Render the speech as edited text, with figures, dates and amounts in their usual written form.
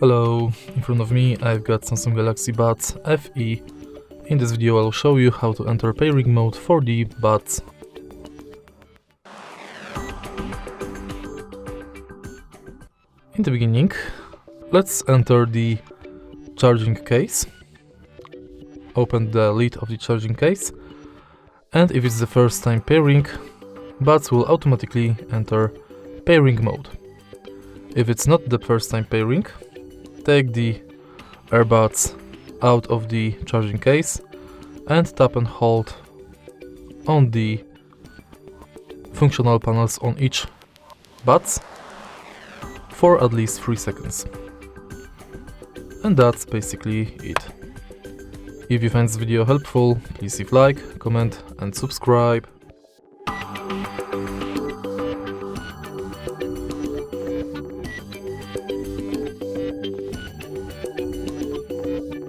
Hello, in front of me I've got Samsung Galaxy Buds FE. In this video I'll show you how to enter pairing mode for the Buds. In the beginning, let's enter the charging case. Open the lid of the charging case, and if it's the first time pairing, Buds will automatically enter pairing mode. If it's not the first time pairing, take the earbuds out of the charging case and tap and hold on the functional panels on each buds for at least 3 seconds. And that's basically it. If you find this video helpful, please leave like, comment and subscribe.